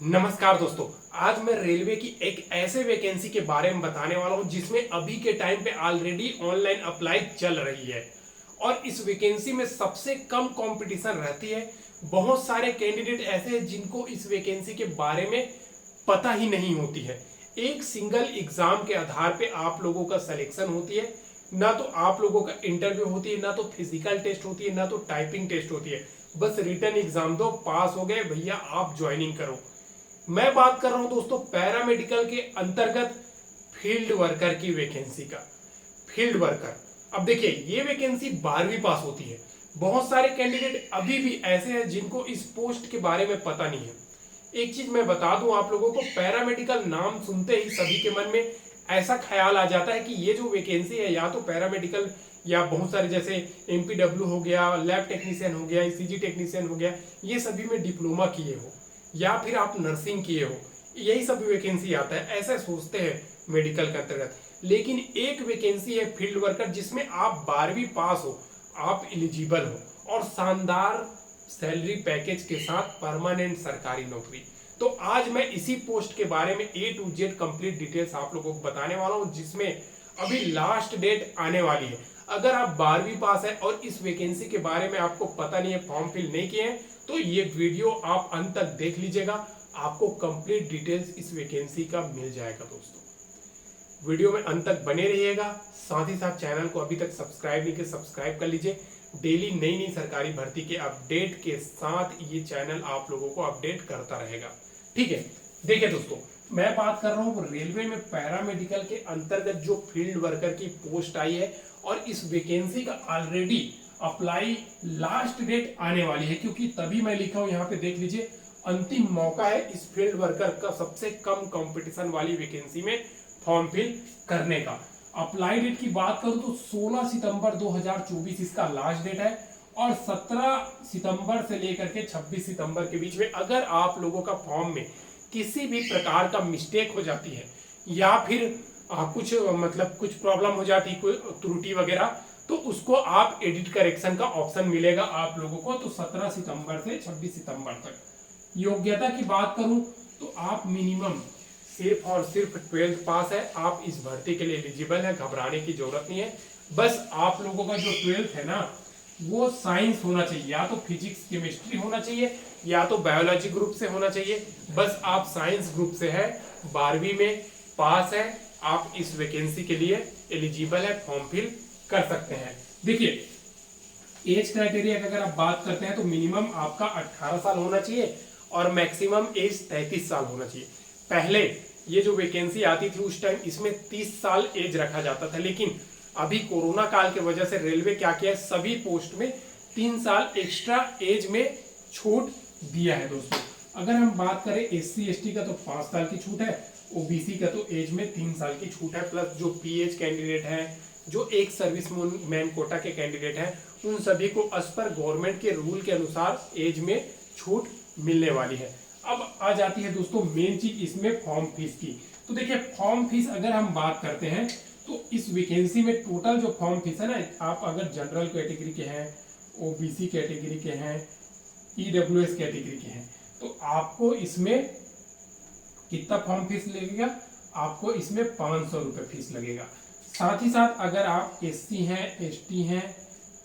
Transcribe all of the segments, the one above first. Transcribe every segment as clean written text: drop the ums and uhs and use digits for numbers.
नमस्कार दोस्तों। आज मैं रेलवे की एक ऐसे वैकेंसी के बारे में बताने वाला हूं जिसमें अभी के टाइम पे ऑलरेडी ऑनलाइन अप्लाई चल रही है और इस वैकेंसी में सबसे कम कंपटीशन रहती है। बहुत सारे कैंडिडेट ऐसे हैं जिनको इस वैकेंसी के बारे में पता ही नहीं होती है। एक सिंगल एग्जाम के आधार पे आप लोगों का सिलेक्शन होती है। ना तो आप लोगों का इंटरव्यू होती है, ना तो फिजिकल टेस्ट होती है, ना तो टाइपिंग टेस्ट होती है। बस रिटन एग्जाम दो, पास हो गए भैया, आप ज्वाइनिंग करो। मैं बात कर रहा हूं दोस्तों पैरामेडिकल के अंतर्गत फील्ड वर्कर की वैकेंसी का। फील्ड वर्कर, अब देखिए ये वैकेंसी 12वीं पास होती है। बहुत सारे कैंडिडेट अभी भी ऐसे हैं जिनको इस पोस्ट के बारे में पता नहीं है। एक चीज मैं बता दूं आप लोगों को, पैरामेडिकल नाम सुनते ही सभी के मन में ऐसा ख्याल आ जाता है कि ये जो वैकेंसी है या तो पैरामेडिकल या बहुत सारे जैसे एमपीडब्ल्यू हो गया, लैब टेक्नीशियन हो गया, ईसीजी टेक्नीशियन हो गया, ये सभी में डिप्लोमा किए हो या फिर आप नर्सिंग किए हो, यही सब वैकेंसी आता है, ऐसे सोचते हैं मेडिकल के अंतर्गत। लेकिन एक वैकेंसी है फील्ड वर्कर जिसमें आप 12वीं पास हो, आप एलिजिबल हो और शानदार सैलरी पैकेज के साथ परमानेंट सरकारी नौकरी। तो आज मैं इसी पोस्ट के बारे में A to Z complete details आप लोगों को बताने वाला हूं, जिसमें अभी लास्ट डेट आने वाली है। अगर आप 12वीं पास है और इस वैकेंसी के बारे में आपको पता नहीं है, फॉर्म फिल नहीं किए हैं, तो ये वीडियो आप अंत तक देख लीजिएगा, आपको कंप्लीट डिटेल्स इस वैकेंसी का मिल जाएगा। दोस्तों वीडियो में अंत तक बने रहिएगा। साथ ही साथ चैनल को अभी तक सब्सक्राइब नहीं किया, सब्सक्राइब कर लीजिए। डेली नई नई सरकारी भर्ती के अपडेट के साथ ये चैनल आप लोगों को अपडेट करता रहेगा। ठीक है, देखिए दोस्तों, मैं बात कर रहा हूँ रेलवे में पैरामेडिकल के अंतर्गत जो फील्ड वर्कर की पोस्ट आई है और इस वैकेंसी का ऑलरेडी अप्लाई लास्ट डेट आने वाली है, क्योंकि तभी मैं लिखा हूं यहाँ पे देख लीजिए, अंतिम मौका है इस फील्ड वर्कर का सबसे कम कंपटीशन वाली वैकेंसी में फॉर्म फिल करने का। अप्लाई डेट की बात करूं तो 16 सितंबर 2024 इसका लास्ट डेट है और 17 सितंबर से लेकर के 26 सितंबर के बीच में अगर आप लोगों का फॉर्म में किसी भी प्रकार का मिस्टेक हो जाती है या फिर कुछ प्रॉब्लम हो जाती है, कोई त्रुटि वगैरह, तो उसको आप एडिट करेक्शन का ऑप्शन मिलेगा आप लोगों को। तो 17 सितंबर से 26 सितंबर तक। योग्यता की बात करूं तो आप मिनिमम सिर्फ और सिर्फ 12th पास है, आप इस भर्ती के लिए एलिजिबल है, घबराने की जरूरत नहीं है। बस आप लोगों का जो 12th है ना, वो साइंस होना चाहिए, या तो फिजिक्स केमिस्ट्री होना चाहिए या तो बायोलॉजी ग्रुप से होना चाहिए। बस आप साइंस ग्रुप से है, 12वीं में पास है, आप इस वैकेंसी के लिए एलिजिबल है, फॉर्म फिल कर सकते हैं। देखिए एज क्राइटेरिया की अगर आप बात करते हैं तो मिनिमम आपका 18 साल होना चाहिए और मैक्सिमम एज 33 साल होना चाहिए। पहले ये जो वैकेंसी आती थी उस टाइम इसमें 30 साल एज रखा जाता था, लेकिन अभी कोरोना काल की वजह से रेलवे क्या किया है, सभी पोस्ट में 3 साल एक्स्ट्रा एज में छूट दिया है। दोस्तों अगर हम बात करें SC ST का तो 5 साल की छूट है, OBC का तो एज में 3 साल की छूट है, प्लस जो PH कैंडिडेट है, जो एक सर्विस मैन कोटा के कैंडिडेट हैं, उन सभी को एज पर गवर्नमेंट के रूल के अनुसार एज में छूट मिलने वाली है। अब आ जाती है दोस्तों मेन चीज इसमें, फॉर्म फीस की। तो देखिए फॉर्म फीस अगर हम बात करते हैं तो इस वैकेंसी में टोटल जो फॉर्म फीस है ना, आप अगर जनरल कैटेगरी के हैं, OBC कैटेगरी के हैं, EWS कैटेगरी के हैं, तो आपको इसमें कितना फॉर्म फीस लगेगा, आपको इसमें 500 रुपये फीस लगेगा। साथ ही साथ अगर आप SC हैं, ST हैं,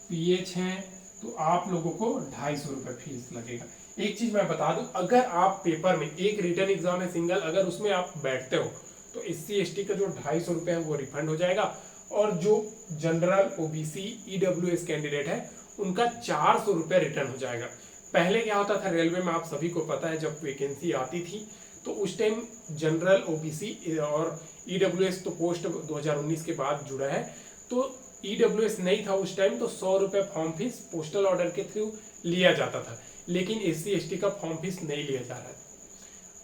PH हैं, तो आप लोगों को 250 रुपये फीस लगेगा। एक चीज मैं बता दूं, अगर आप पेपर में एक रिटर्न एग्जाम है सिंगल, अगर उसमें आप बैठते हो तो SC ST का जो 250 रुपये है वो रिफंड हो जाएगा और जो जनरल OBC EWS कैंडिडेट है उनका 400 रुपये रिटर्न हो जाएगा। पहले क्या होता था रेलवे में, आप सभी को पता है, जब वैकेंसी आती थी तो उस टाइम जनरल OBC और EWS तो पोस्ट 2019 के बाद जुड़ा है, तो EWS नहीं था उस टाइम, तो 100 रुपये फॉर्म फीस पोस्टल ऑर्डर के थ्रू लिया जाता था, लेकिन SC ST का फॉर्म फीस नहीं लिया जा रहा है।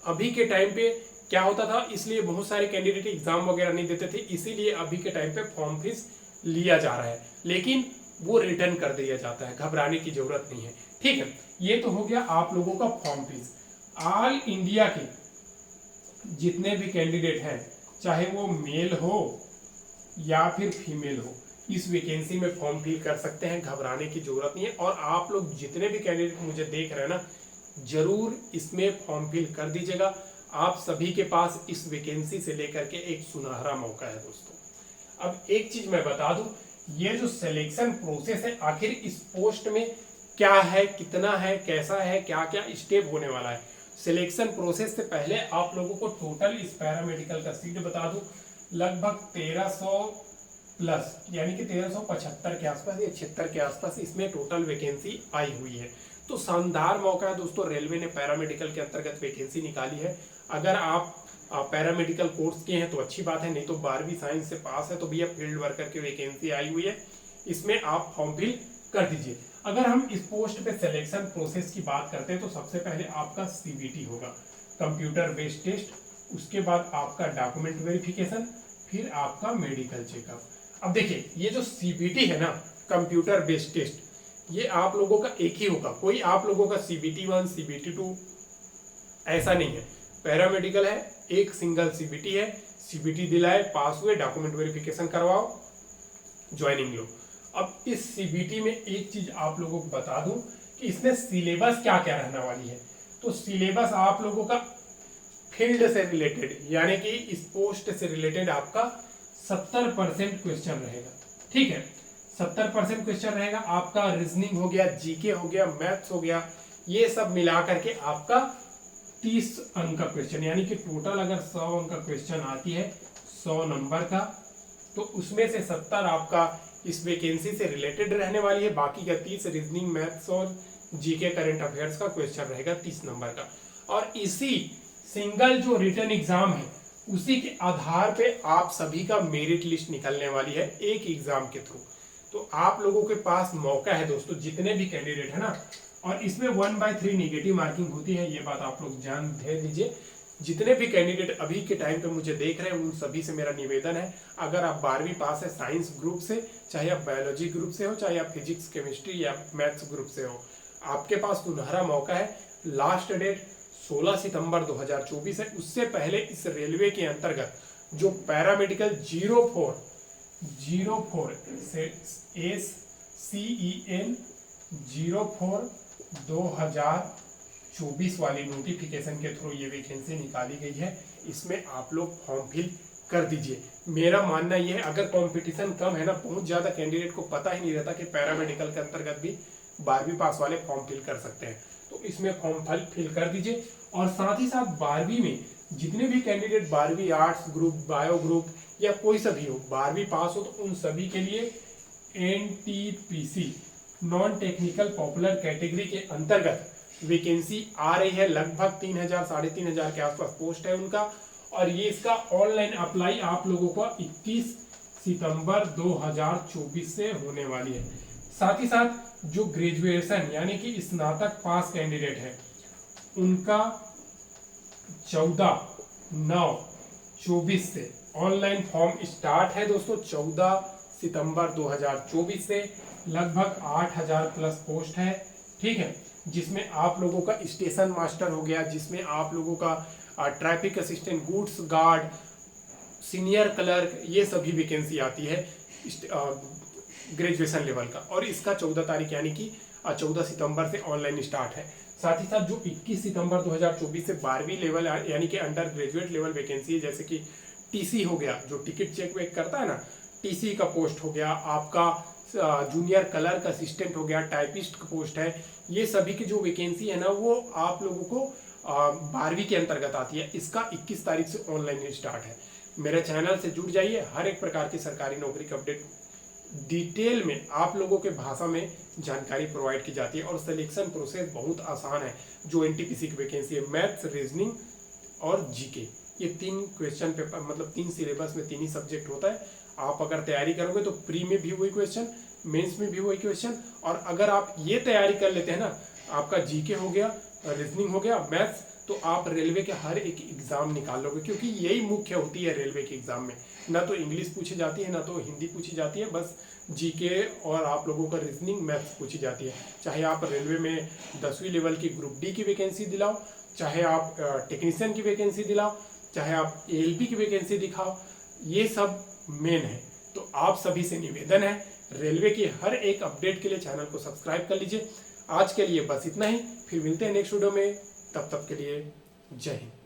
अभी के टाइम पे क्या होता था, इसलिए बहुत सारे कैंडिडेट एग्जाम वगैरह नहीं देते थे, इसीलिए अभी के टाइम पे फॉर्म फीस लिया जा रहा है, लेकिन वो रिटर्न कर दिया जाता है, घबराने की जरूरत नहीं है। ठीक है, ये तो हो गया आप लोगों का फॉर्म फीस। ऑल इंडिया के जितने भी कैंडिडेट हैं, चाहे वो मेल हो या फिर फीमेल हो, इस वैकेंसी में फॉर्म फिल कर सकते हैं, घबराने की जरूरत नहीं है। और आप लोग जितने भी कैंडिडेट मुझे देख रहे हैं ना, जरूर इसमें फॉर्म फिल कर दीजिएगा। आप सभी के पास इस वैकेंसी से लेकर के एक सुनहरा मौका है दोस्तों। अब एक चीज मैं बता दूं, ये जो सिलेक्शन प्रोसेस है आखिर इस पोस्ट में क्या है, कितना है, कैसा है, क्या क्या स्टेप होने वाला है। सिलेक्शन प्रोसेस से पहले आप लोगों को टोटल इस पैरामेडिकल का सीट बता दूं, लगभग 1300 प्लस यानी कि 1375 के आसपास या 76 के आसपास इसमें टोटल वैकेंसी आई हुई है। तो शानदार मौका है दोस्तों, रेलवे ने पैरामेडिकल के अंतर्गत वैकेंसी निकाली है। अगर आप पैरामेडिकल कोर्स किए हैं तो अच्छी बात है, नहीं तो 12वीं साइंस से पास है तो भैया फील्ड वर्कर की वैकेंसी आई हुई है, इसमें आप फॉर्म फिल कर दीजिए। अगर हम इस पोस्ट पे सिलेक्शन प्रोसेस की बात करते हैं तो सबसे पहले आपका सीबीटी होगा, कंप्यूटर बेस्ड टेस्ट, उसके बाद आपका डॉक्यूमेंट वेरिफिकेशन, फिर आपका मेडिकल चेकअप। अब देखिए ये जो सीबीटी है ना, कंप्यूटर बेस्ड टेस्ट, ये आप लोगों का एक ही होगा, कोई आप लोगों का सीबीटी 1 सीबीटी 2 ऐसा नहीं है। पैरामेडिकल है, एक सिंगल सीबीटी है, सीबीटी दिलाए, पास हुए, डॉक्यूमेंट वेरिफिकेशन करवाओ, ज्वाइनिंग लो। अब इस सीबीटी में एक चीज आप लोगों को बता दूं कि इसमें सिलेबस क्या क्या रहने वाली है। तो सिलेबस आप लोगों का फील्ड से रिलेटेड यानी कि इस पोस्ट से रिलेटेड आपका 70% क्वेश्चन रहेगा, ठीक है। 70% क्वेश्चन रहेगा आपका, रीजनिंग हो गया, जीके हो गया, मैथ्स हो गया, ये सब मिला करके आपका 30 अंक का क्वेश्चन, यानी कि टोटल अगर 100 अंक का क्वेश्चन आती है 100 नंबर का, तो उसमें से 70 आपका इस वैकेंसी से रिलेटेड रहने वाली है, बाकी का 30 रीजनिंग, मैथ्स और जीके करंट अफेयर्स का क्वेश्चन रहेगा 30 नंबर का। और इसी सिंगल जो रिटन एग्जाम है उसी के आधार पे आप सभी का मेरिट लिस्ट निकलने वाली है एक एग्जाम के थ्रू। तो आप लोगों के पास मौका है दोस्तों, जितने भी कैंडिडेट है ना, और इसमें 1/3 निगेटिव मार्किंग होती है, ये बात आप लोग ध्यान दे दीजिए। जितने भी कैंडिडेट अभी के टाइम पे मुझे देख रहे हैं उन सभी से मेरा निवेदन है, अगर आप 12वीं पास है साइंस ग्रुप से, चाहे आप बायोलॉजी ग्रुप से हो, चाहे आप फिजिक्स केमिस्ट्री या मैथ्स ग्रुप से हो, आपके पास सुनहरा मौका है। लास्ट डेट 16 सितंबर 2024 है। उससे पहले इस रेलवे के अंतर्गत जो पैरामेडिकल 04 से SCEN 04 2024 वाली नोटिफिकेशन के थ्रू ये वैकेंसी निकाली गई है, इसमें आप लोग फॉर्म फिल कर दीजिए। मेरा मानना यह है, अगर कंपटीशन कम है ना, बहुत ज्यादा कैंडिडेट को पता ही नहीं रहता कि पैरामेडिकल के अंतर्गत भी 12वीं पास वाले फॉर्म फिल कर सकते हैं, तो इसमें फॉर्म फिल कर दीजिए। और साथ ही साथ 12वीं में जितने भी कैंडिडेट 12वीं आर्ट्स ग्रुप, बायो ग्रुप या कोई सा भी हो, 12वीं पास हो, तो उन सभी के लिए NTPC non technical popular category के अंतर्गत वैकेंसी आ रही है। लगभग 3000 3500 के आसपास पोस्ट है उनका, और ये इसका ऑनलाइन अप्लाई आप लोगों को 21 सितंबर 2024 से होने वाली है। साथ ही साथ जो ग्रेजुएशन यानी कि स्नातक पास कैंडिडेट है उनका 14/9/24 से ऑनलाइन फॉर्म स्टार्ट है दोस्तों। 14 सितंबर 2024 से लगभग 8000 प्लस पोस्ट है, ठीक है, जिसमें आप लोगों का स्टेशन मास्टर हो गया, जिसमें आप लोगों का traffic assistant, goods guard, senior clerk, ये सभी वैकेंसी आती है ग्रेजुएशन लेवल का। और इसका 14 तारीख यानी कि 14 सितंबर से ऑनलाइन स्टार्ट है। साथ ही साथ जो 21 सितंबर 2024 से 12वीं लेवल यानी कि अंडर ग्रेजुएट लेवल वैकेंसी है, जैसे कि टीसी हो गया, जो टिकट चेक वेक करता है ना, टीसी का पोस्ट हो गया, आपका जूनियर क्लर्क असिस्टेंट हो गया, टाइपिस्ट का पोस्ट है, ये सभी की जो वैकेंसी है ना वो आप लोगों को 12वीं के अंतर्गत आती है। इसका 21 तारीख से ऑनलाइन स्टार्ट है। मेरे चैनल से जुड़ जाइए, हर एक प्रकार की सरकारी नौकरी का अपडेट डिटेल में आप लोगों के भाषा में जानकारी प्रोवाइड की जाती है। और सिलेक्शन प्रोसेस बहुत आसान है। जो एनटीपीसी की वैकेंसी है, मैथ्स, रीजनिंग और जीके, ये 3 क्वेश्चन पेपर, मतलब 3 सिलेबस में 3 ही सब्जेक्ट होता है। आप अगर तैयारी करोगे तो प्री में भी वही क्वेश्चन, मेंस में भी वही क्वेश्चन, और अगर आप ये तैयारी कर लेते हैं ना, आपका जीके हो गया, रीजनिंग हो गया, मैथ्स, तो आप रेलवे के हर एक एग्जाम निकाल लोगे, क्योंकि यही मुख्य होती है रेलवे के एग्जाम में। ना तो इंग्लिश पूछी जाती है, ना तो हिंदी पूछी जाती है, बस जीके और आप लोगों का रीजनिंग, मैथ्स पूछी जाती है। चाहे आप रेलवे में 10वीं लेवल की ग्रुप डी की वैकेंसी दिलाओ, चाहे आप टेक्नीशियन की वैकेंसी दिलाओ, चाहे आप एएलपी की वैकेंसी दिखाओ, ये सब मेन है। तो आप सभी से निवेदन है, रेलवे की हर एक अपडेट के लिए चैनल को सब्सक्राइब कर लीजिए। आज के लिए बस इतना ही। फिर मिलते हैं नेक्स्ट वीडियो में, तब तक के लिए जय हिंद।